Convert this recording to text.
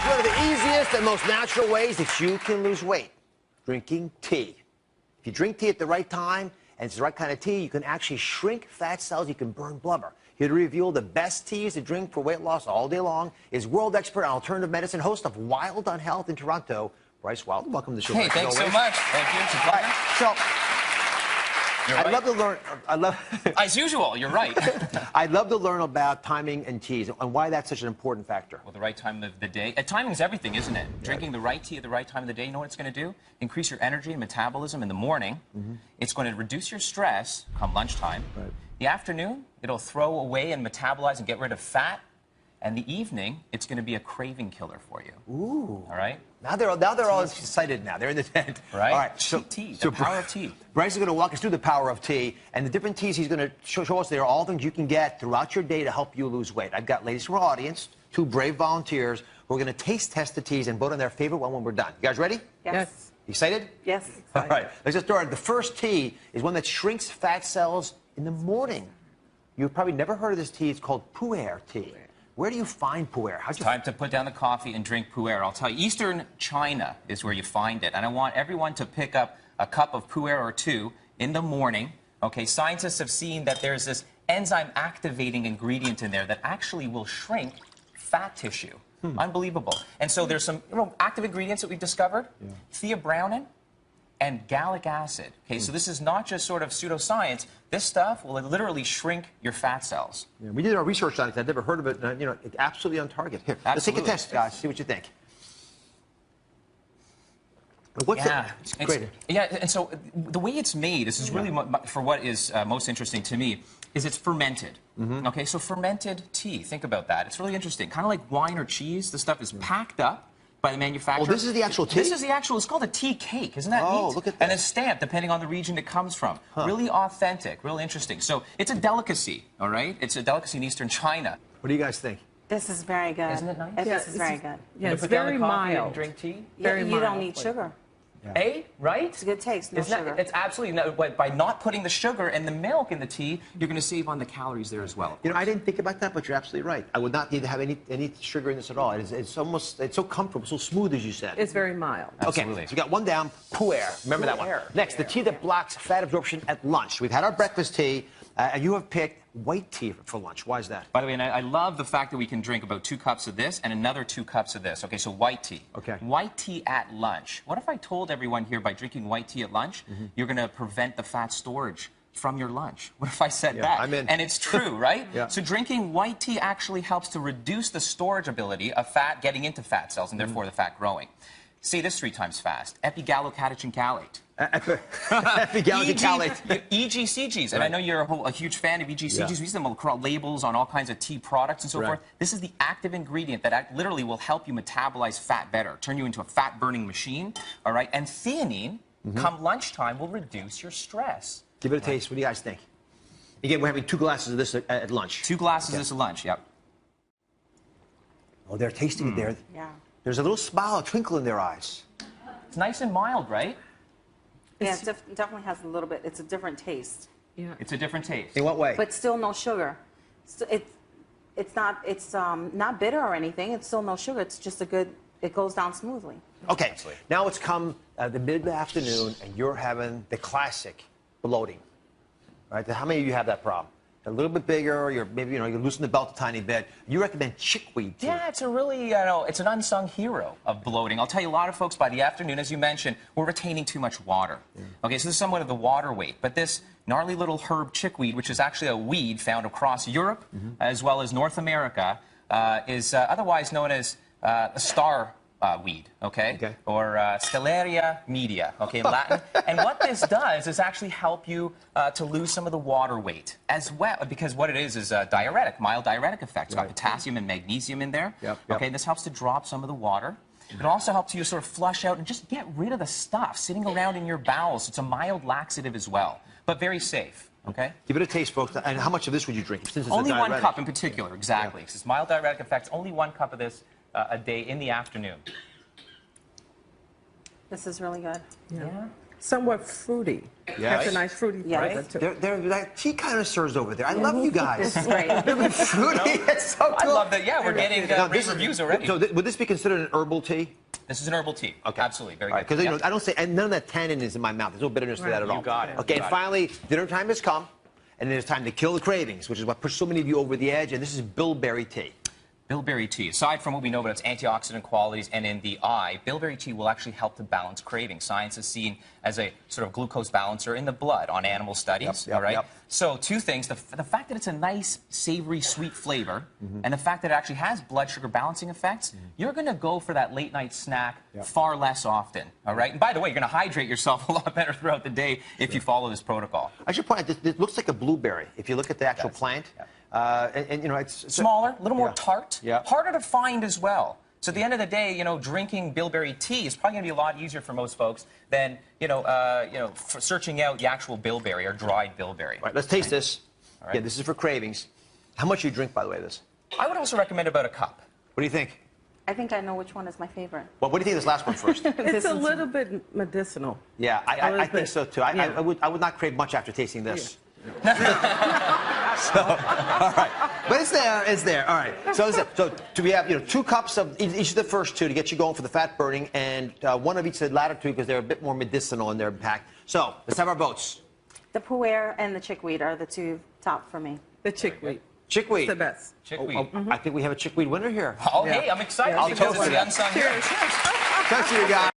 It's one of the easiest and most natural ways that you can lose weight. Drinking tea. If you drink tea at the right time, and it's the right kind of tea, you can actually shrink fat cells, you can burn blubber. Here to reveal the best teas to drink for weight loss all day long is world expert on alternative medicine, host of Wild on Health in Toronto, Bryce Wild. Welcome to the show. Hey, thanks so much. Thank you. It's a pleasure. So, You're I'd right. love to learn. As usual, you're right. I'd love to learn about timing and teas and why that's such an important factor. Well, the right time of the day. Timing is everything, isn't it? Yeah. Drinking the right tea at the right time of the day, you know what it's going to do? Increase your energy and metabolism in the morning. It's going to reduce your stress come lunchtime. Right. The afternoon, it'll throw away and metabolize and get rid of fat. And the evening, it's going to be a craving killer for you. Ooh. All right? Now they're all excited now. They're in the tent. Right? All right. So, tea, the power of tea. Bryce is going to walk us through the power of tea. And the different teas he's going to show us, they are all things you can get throughout your day to help you lose weight. I've got ladies from our audience, 2 brave volunteers, who are going to taste test the teas and vote on their favorite one when we're done. You guys ready? Yes. You excited? Yes. All right. Let's get started. The first tea is one that shrinks fat cells in the morning. You've probably never heard of this tea. It's called pu'er tea. Where do you find pu'er? Time to put down the coffee and drink pu'er. I'll tell you, Eastern China is where you find it. And I want everyone to pick up a cup of pu'er or 2 in the morning. Okay, scientists have seen that there's this enzyme activating ingredient in there that actually will shrink fat tissue. Unbelievable. And so there's some active ingredients that we've discovered. Theobromine and gallic acid. Okay, so this is not just sort of pseudoscience. This stuff will literally shrink your fat cells. Yeah, we did our research on it. I'd never heard of it. You know, it's absolutely on target. Here, let's take a test, guys. See what you think. What's it? Great. Yeah, and so the way it's made, this is really for what is most interesting to me, is it's fermented. Okay, so fermented tea, think about that. It's really interesting. Kind of like wine or cheese, the stuff is packed up by the manufacturer. Oh, this is the actual tea? This is the actual, it's called a tea cake. Isn't that neat? Oh, look at that. And it's stamped depending on the region it comes from. Really authentic, really interesting. So it's a delicacy, all right? It's a delicacy in Eastern China. What do you guys think? This is very good. Isn't it nice? This is very good. Yeah, it's put down the very coffee mild. and drink tea? You don't need sugar. Right? It's a good taste, no sugar. It's absolutely, by not putting the sugar and the milk in the tea, you're going to save on the calories there as well. You know, I didn't think about that, but you're absolutely right. I would not need to have any sugar in this at all. It's so comfortable, so smooth, as you said. It's very mild. Absolutely. Okay, so we got one down, pu'er. Remember that one. Next, the tea that blocks fat absorption at lunch. We've had our breakfast tea, and you have picked white tea for lunch. Why is that? By the way, and I love the fact that we can drink about 2 cups of this and another 2 cups of this. Okay, so white tea. Okay. White tea at lunch. What if I told everyone here by drinking white tea at lunch, you're going to prevent the fat storage from your lunch? What if I said that? I'm in. And it's true, right? Yeah. So drinking white tea actually helps to reduce the storage ability of fat getting into fat cells and therefore the fat growing. Say this 3 times fast. Epigallocatechin chalate. Epigallocatechin chalate. EGCGs, and I know you're a huge fan of EGCGs. We use them across labels on all kinds of tea products and so forth. This is the active ingredient that literally will help you metabolize fat better, turn you into a fat-burning machine, all right? And theanine, come lunchtime, will reduce your stress. Give it a taste. What do you guys think? Again, we're having 2 glasses of this at lunch. 2 glasses of this at lunch, yep. Oh, they're tasting it there. Yeah. There's a little smile, a twinkle in their eyes. It's nice and mild, right? Yeah, it definitely has a little bit. It's a different taste. Yeah. It's a different taste. In what way? But still no sugar. It's not bitter or anything. It's still no sugar. It's just it goes down smoothly. Okay, now it's come the mid-afternoon, and you're having the classic bloating. Right? How many of you have that problem? A little bit bigger, you loosen the belt a tiny bit. You recommend chickweed tea. Yeah, it's a really, it's an unsung hero of bloating. I'll tell you, a lot of folks by the afternoon, as you mentioned, we're retaining too much water. Okay, so this is somewhat of the water weight. But this gnarly little herb chickweed, which is actually a weed found across Europe as well as North America, is otherwise known as a star weed, okay? Or Stellaria media, okay, in Latin. And what this does is actually help you to lose some of the water weight as well, because what it is a diuretic, mild diuretic effect. It's got potassium and magnesium in there, okay? This helps to drop some of the water. It also helps you sort of flush out and just get rid of the stuff sitting around in your bowels. It's a mild laxative as well, but very safe. Okay? Give it a taste, folks. And how much of this would you drink? Since it's only a 1 cup in particular, exactly. Because it's mild diuretic effects, only 1 cup of this a day in the afternoon. This is really good. Yeah. somewhat fruity. Yes. Has a nice fruity Yes. flavor to it. They're like tea connoisseurs over there. I love you guys. This is great. They're fruity. It's so I cool. love that. Yeah, we're getting great reviews already. So would this be considered an herbal tea? This is an herbal tea. Okay. Absolutely. Very good. Because you know, I don't say, and none of that tannin is in my mouth. There's no bitterness to that at all. You got it. Okay, You and got it. finally, dinner time has come, and it is time to kill the cravings, which is what pushed so many of you over the edge, and this is bilberry tea. Bilberry tea, aside from what we know about its antioxidant qualities and in the eye, bilberry tea will actually help to balance cravings. Science is seen as a sort of glucose balancer in the blood on animal studies, all right? So two things, the fact that it's a nice, savory, sweet flavor, and the fact that it actually has blood sugar balancing effects, you're going to go for that late-night snack far less often, all right? And by the way, you're going to hydrate yourself a lot better throughout the day if you follow this protocol. I should point out, this looks like a blueberry. If you look at the actual plant, and you know, it's smaller, a little more tart, Yeah. harder to find as well. So at the end of the day, you know, drinking bilberry tea is probably going to be a lot easier for most folks than, for searching out the actual bilberry or dried bilberry. All right, let's taste this. All right. Yeah, this is for cravings. How much do you drink, by the way, this? I would also recommend about a cup. What do you think? I think I know which one is my favorite. Well, what do you think of this last one first? It's a little bit medicinal. Yeah, I think so, too. I would not crave much after tasting this. So, all right. But it's there. All right. So do we have, 2 cups of each of the first 2 to get you going for the fat burning, and 1 of each of the latter 2 because they're a bit more medicinal in their impact. So let's have our votes. The pu'er and the chickweed are the 2 top for me. The chickweed. Chickweed. It's the best. Chickweed. I think we have a chickweed winner here. Oh, hey, I'm excited. I'll because toast it's to the that. unsung hero. Cheers to you guys.